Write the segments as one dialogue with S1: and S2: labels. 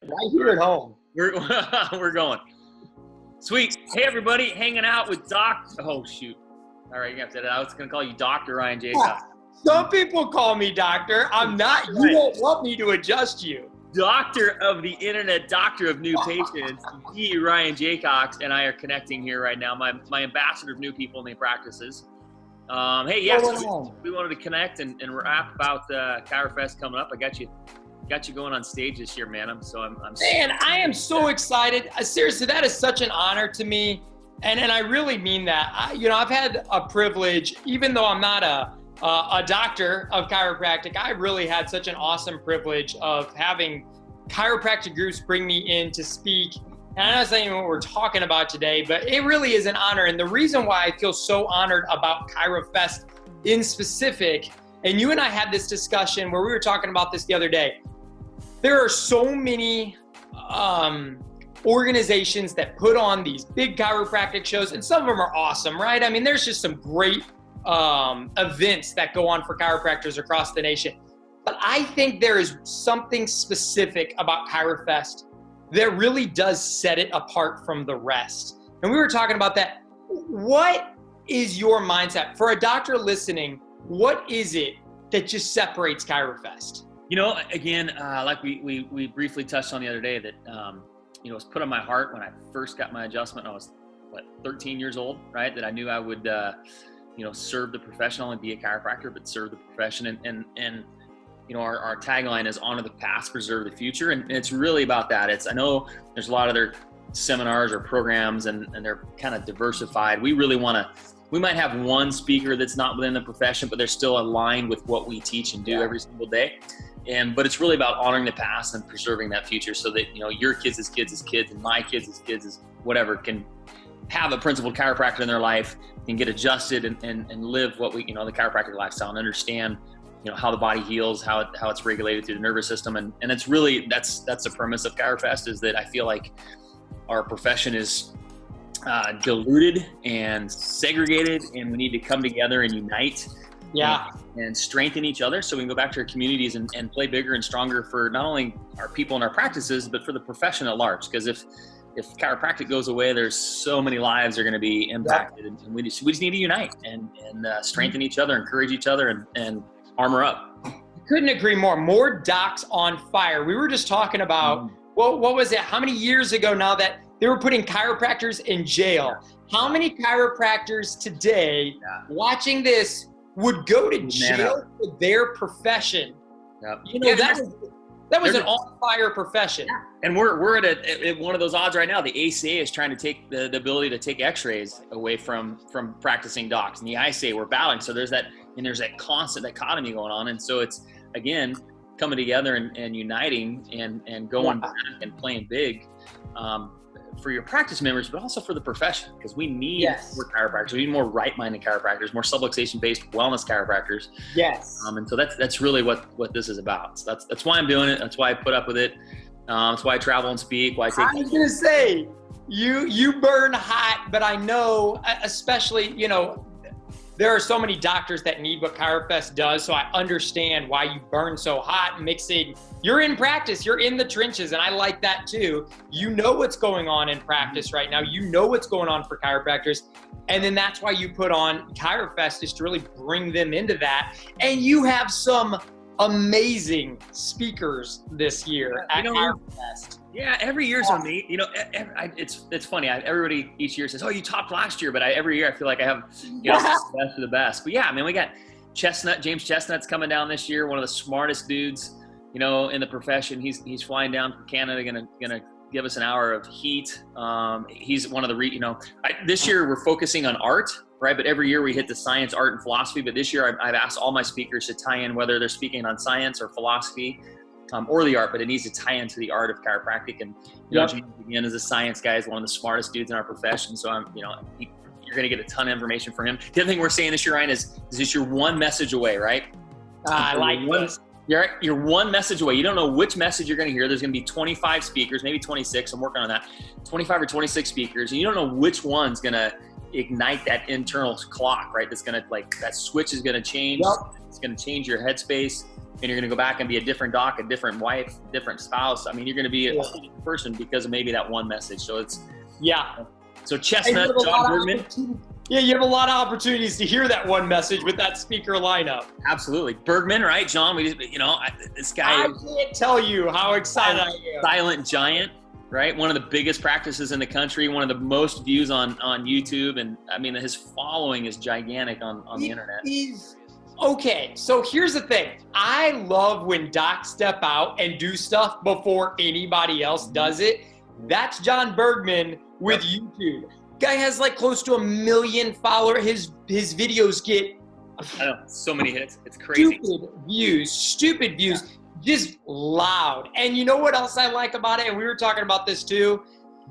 S1: Right here at home.
S2: We're going. Sweet. Hey, everybody, hanging out with Oh, shoot. All right, you have to. I was going to call you Dr. Ryan Jaycox.
S1: Some people call me doctor. I'm not. You don't want me to adjust you.
S2: Doctor of the internet, doctor of new patients, he, Ryan Jaycox, and I are connecting here right now. My ambassador of new people and new practices. Hey, yes, we wanted to connect and rap about ChiroFest coming up. I got you going on stage this year, man.
S1: I am so excited. Seriously, that is such an honor to me, and I really mean that. I've had a privilege, even though I'm not a doctor of chiropractic. I really had such an awesome privilege of having chiropractic groups bring me in to speak. And I know that's not even what we're talking about today, but it really is an honor. And the reason why I feel so honored about ChiroFest in specific, and you and I had this discussion where we were talking about this the other day. There are so many organizations that put on these big chiropractic shows, and some of them are awesome, right? I mean, there's just some great events that go on for chiropractors across the nation. But I think there is something specific about ChiroFest that really does set it apart from the rest. And we were talking about that. What is your mindset? For a doctor listening, what is it that just separates ChiroFest?
S2: Again, like we briefly touched on the other day that, it was put on my heart when I first got my adjustment. I was, 13 years old, right? That I knew I would, serve the profession, not only be a chiropractor, but serve the profession. And our tagline is honor the past, preserve the future. And it's really about that. I know there's a lot of other seminars or programs and they're kind of diversified. We really we might have one speaker that's not within the profession, but they're still aligned with what we teach and do every single day. But it's really about honoring the past and preserving that future so that, your kids as kids and my kids as whatever can have a principled chiropractor in their life and get adjusted and live what we, the chiropractic lifestyle and understand, how the body heals, how it's regulated through the nervous system. And it's really, that's the premise of ChiroFest, is that I feel like our profession is diluted and segregated, and we need to come together and unite and strengthen each other so we can go back to our communities and play bigger and stronger for not only our people and our practices, but for the profession at large. Because if chiropractic goes away, there's so many lives are going to be impacted, and we just need to unite and strengthen each other, encourage each other, and armor up.
S1: Couldn't agree more. More docs on fire. We were just talking about, what was it? How many years ago now that they were putting chiropractors in jail? How many chiropractors today watching this would go to jail for their profession? That was an on-fire profession.
S2: And we're at one of those odds right now. The ACA is trying to take the ability to take x-rays away from practicing docs. And the ICA, we're battling. So there's that constant dichotomy going on. And so it's, again, coming together and uniting and going back and playing big for your practice members, but also for the profession, because we need more chiropractors. We need more right-minded chiropractors, more subluxation-based wellness chiropractors.
S1: Yes.
S2: And so that's really what this is about. So that's why I'm doing it. That's why I put up with it. That's why I travel and speak. I was
S1: going to say, you burn hot, but I know, especially, there are so many doctors that need what ChiroFest does, so I understand why you burn so hot mixing. You're in practice, you're in the trenches, and I like that too. You know what's going on in practice right now. You know what's going on for chiropractors, and then that's why you put on ChiroFest, is to really bring them into that. And you have some amazing speakers this year at ChiroFest.
S2: Yeah, every year's on me. It's funny. Everybody each year says, "Oh, you topped last year," but every year I feel like I have the best of the best. But yeah, we got James Chestnut's coming down this year. One of the smartest dudes, in the profession. He's flying down from Canada, gonna give us an hour of heat. He's one of the this year we're focusing on art, right? But every year we hit the science, art, and philosophy. But this year I've asked all my speakers to tie in whether they're speaking on science or philosophy. Or the art, but it needs to tie into the art of chiropractic. And James, again, is a science guy, is one of the smartest dudes in our profession. So you're going to get a ton of information from him. The other thing we're saying this year, Ryan, is this you're one message away, right?
S1: I like this.
S2: You're one message away. You don't know which message you're going to hear. There's going to be 25 speakers, maybe 26. I'm working on that. 25 or 26 speakers, and you don't know which one's going to ignite that internal clock, right? That's going to that switch is going to change. It's going to change your headspace. and you're going to go back and be a different doc, a different wife, different spouse. I mean, you're going to be a whole different person because of maybe that one message. So it's, So Chestnut, John Bergman.
S1: Yeah, you have a lot of opportunities to hear that one message with that speaker lineup.
S2: Absolutely. Bergman, right? John, this guy.
S1: I can't tell you how excited I am.
S2: Silent giant, right? One of the biggest practices in the country, one of the most views on YouTube. And I mean, his following is gigantic on the internet.
S1: Okay, so here's the thing. I love when docs step out and do stuff before anybody else does it. That's John Bergman with YouTube. Guy has like close to 1 million followers. His videos get
S2: so many hits. It's crazy.
S1: Stupid views, just loud. And you know what else I like about it? And we were talking about this too.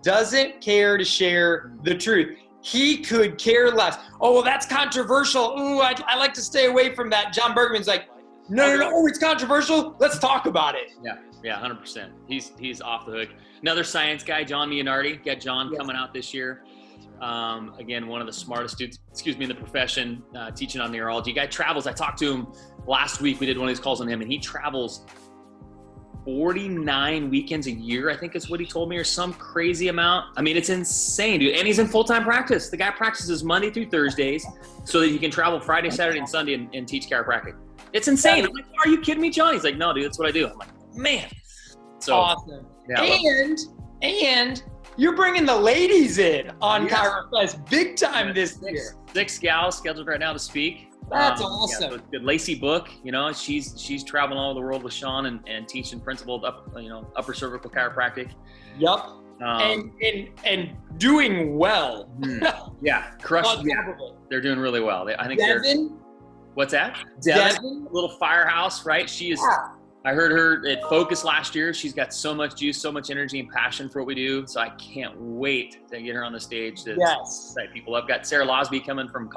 S1: Doesn't care to share the truth. He could care less. Oh, well, that's controversial. Ooh, I like to stay away from that. John Bergman's like, no, oh, it's controversial. Let's talk about it.
S2: Yeah, 100%. He's off the hook. Another science guy, John Leonardi. Got John coming out this year. Again, one of the smartest dudes, in the profession, teaching on neurology. Guy travels. I talked to him last week. We did one of these calls on him, and he travels 49 weekends a year, I think is what he told me, or some crazy amount. I mean, it's insane, dude. And he's in full-time practice. The guy practices Monday through Thursdays so that he can travel Friday, Saturday, and Sunday and teach chiropractic. It's insane. I'm like, are you kidding me, John? He's like, no, dude, that's what I do. I'm like, man. So
S1: awesome. Yeah, and you're bringing the ladies in on ChiroFest big time this year.
S2: 6 gals scheduled right now to speak.
S1: That's awesome.
S2: Yeah, good Lacey Book, she's traveling all over the world with Sean and teaching principled upper cervical chiropractic.
S1: Yep. And doing well.
S2: Yeah, crushing. Yeah, they're doing really well. I think
S1: Devin.
S2: What's that?
S1: Devin,
S2: a little firehouse, right? She is. Yeah. I heard her at Focus last year. She's got so much juice, so much energy and passion for what we do. So I can't wait to get her on the stage to excite people. I've got Sarah Losby coming from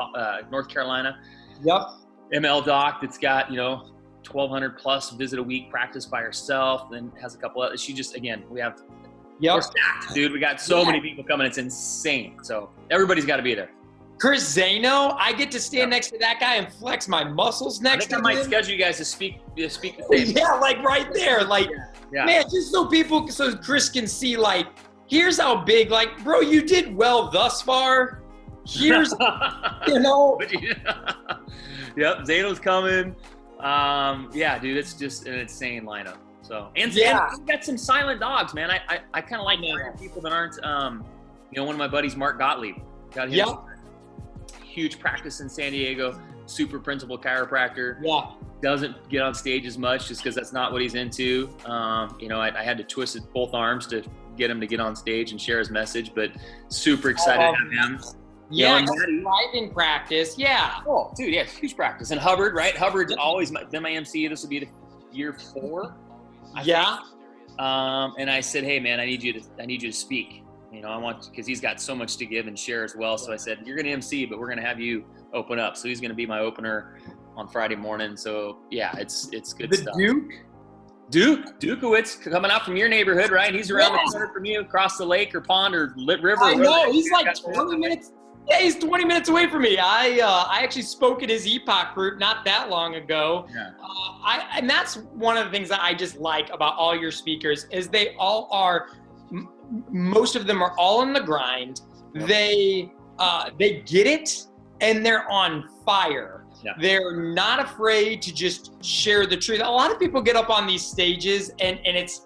S2: North Carolina.
S1: Yep.
S2: ML doc that's got 1,200 plus visit a week practice by herself, and has a couple of. She just we have.
S1: Yep.
S2: We're stacked, dude. We got so many people coming. It's insane. So everybody's got to be there.
S1: Chris Zano, I get to stand next to that guy and flex my muscles next to him.
S2: I might schedule you guys to speak the same.
S1: Yeah, like right there. Like, man, just so Chris can see, like, here's how big, like, bro, you did well thus far. Here's,
S2: Yep, Zano's coming. Yeah, dude, it's just an insane lineup. So, and we got some silent dogs, man. I kind of like people that aren't, one of my buddies, Mark Gottlieb. Got him. Huge practice in San Diego, super principal chiropractor.
S1: Yeah.
S2: Doesn't get on stage as much just because that's not what he's into. I had to twist both arms to get him to get on stage and share his message, but super excited to have him.
S1: Yeah, driving practice. Yeah.
S2: Oh, dude, yeah, huge practice. And Hubbard, right? Hubbard's always been my MC. This will be the year 4. I think. And I said, hey, man, I need you to speak. I want, because he's got so much to give and share as well. So I said, you're going to MC, but we're going to have you open up. So he's going to be my opener on Friday morning. So yeah, it's good stuff. Dukowitz coming out from your neighborhood, right? He's around the corner from you, across the lake or pond or river.
S1: I know, he's like 20 minutes. Yeah, he's 20 minutes away from me. I actually spoke at his EPOC group not that long ago. Yeah. And that's one of the things that I just like about all your speakers is they all are. Most of them are all in the grind. Yep. They get it and they're on fire. Yeah. They're not afraid to just share the truth. A lot of people get up on these stages and it's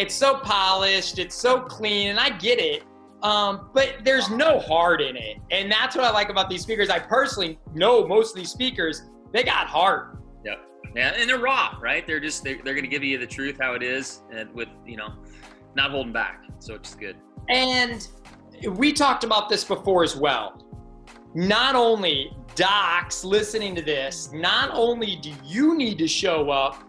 S1: so polished, it's so clean, and I get it. But there's no heart in it. And that's what I like about these speakers. I personally know most of these speakers, they got heart.
S2: Yep. Yeah, and they're raw, right? They're going to give you the truth how it is, and with, not holding back. So it's good.
S1: And we talked about this before as well. Not only docs listening to this, not only do you need to show up,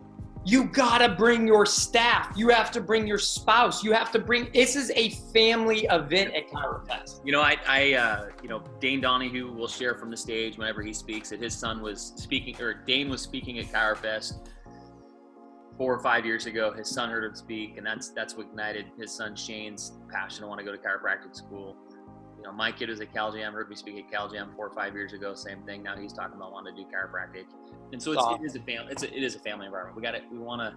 S1: you gotta bring your staff. You have to bring your spouse. You have to bring, this is a family event at ChiroFest.
S2: Dane Donahue will share from the stage whenever he speaks that his son was speaking, or Dane was speaking at ChiroFest 4 or 5 years ago. His son heard him speak, and that's what ignited his son Shane's passion to want to go to chiropractic school. my kid was at Cal Jam, heard me speak at Cal Jam 4 or 5 years ago, same thing. Now he's talking about wanting to do chiropractic. And so it is a family environment. We want to,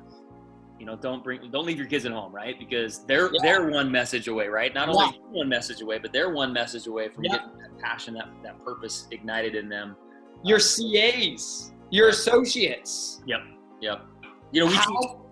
S2: don't leave your kids at home, right? Because they're one message away, right? Not only one message away, but they're one message away from getting that passion, that purpose ignited in them.
S1: Your CAs, your associates.
S2: Yep. We teach,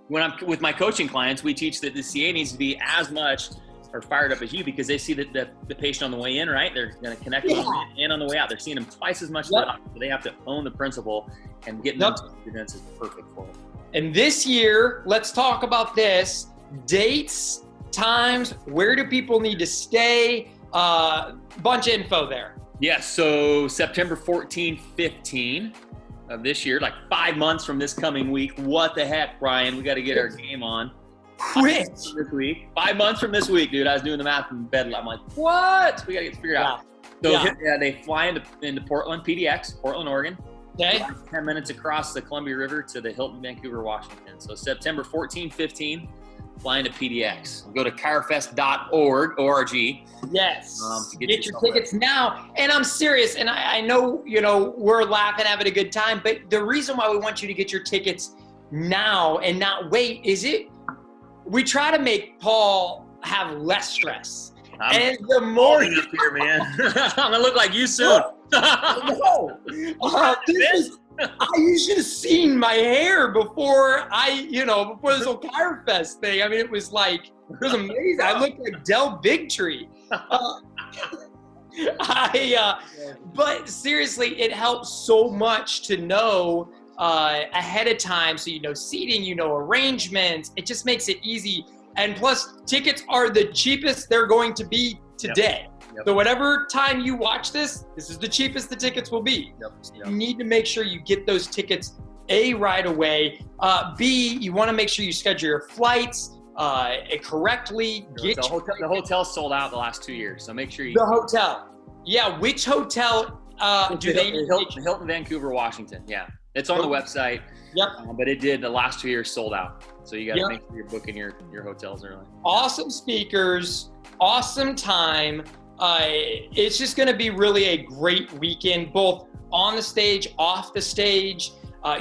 S2: when I'm with my coaching clients, we teach that the CA needs to be as much or fired up as you, because they see that the patient on the way in, right? They're going to connect with them, and on the way out, they're seeing them twice as much. So they have to own the principle, and getting them to students is perfect for it.
S1: And this year, let's talk about this: dates, times, where do people need to stay? Bunch of info there.
S2: Yes. So September 14, 15 of this year, like 5 months from this coming week. What the heck, Brian? We got to get our game on.
S1: Quick.
S2: This week, 5 months from this week, dude. I was doing the math in bed. I'm like, what? We got to get it figured out. So they fly into Portland, PDX, Portland, Oregon.
S1: Okay.
S2: 10 minutes across the Columbia River to the Hilton, Vancouver, Washington. So September 14, 15, flying to PDX. Go to chirofest.org, O-R-G.
S1: Yes.
S2: To
S1: get your tickets now. And I'm serious. And I know, we're laughing, having a good time. But the reason why we want you to get your tickets now and not wait is we try to make Paul have less stress. And the more
S2: up here, man. I'm gonna look like you soon.
S1: No. You should have seen my hair before before this whole ChiroFest thing. I mean, it was amazing. I looked like Del Bigtree. But seriously, it helps so much to know ahead of time, so seating, arrangements. It just makes it easy. And plus, tickets are the cheapest they're going to be today. Yep. So whatever time you watch this is the cheapest the tickets will be.
S2: Yep.
S1: You need to make sure you get those tickets, A, right away. B, you want to make sure you schedule your flights correctly.
S2: The hotel's sold out the last 2 years, so make sure you.
S1: The hotel. Yeah, which hotel do they?
S2: The Hilton, Vancouver, Washington. Yeah, it's on the website.
S1: Yep.
S2: But it did the last 2 years sold out. So you got to make sure you're booking your hotels early.
S1: Awesome speakers, awesome time. It's just going to be really a great weekend, both on the stage, off the stage.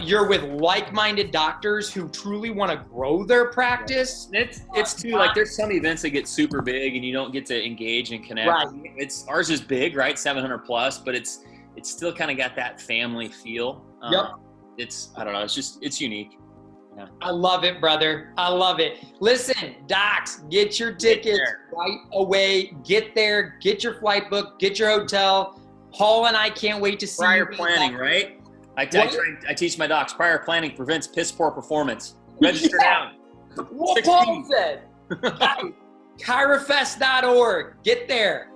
S1: You're with like-minded doctors who truly want to grow their practice.
S2: It's too, there's some events that get super big and you don't get to engage and connect.
S1: Right.
S2: Ours is big, right? 700 plus, but it's still kind of got that family feel. I don't know. It's unique. Yeah.
S1: I love it, brother. I love it. Listen, docs, get your tickets right away. Get there. Get your flight booked. Get your hotel. Paul and I can't wait to see
S2: prior planning, right? I teach my docs. Prior planning prevents piss poor performance. Register now.
S1: What Paul said. Chirofest.org. Get there.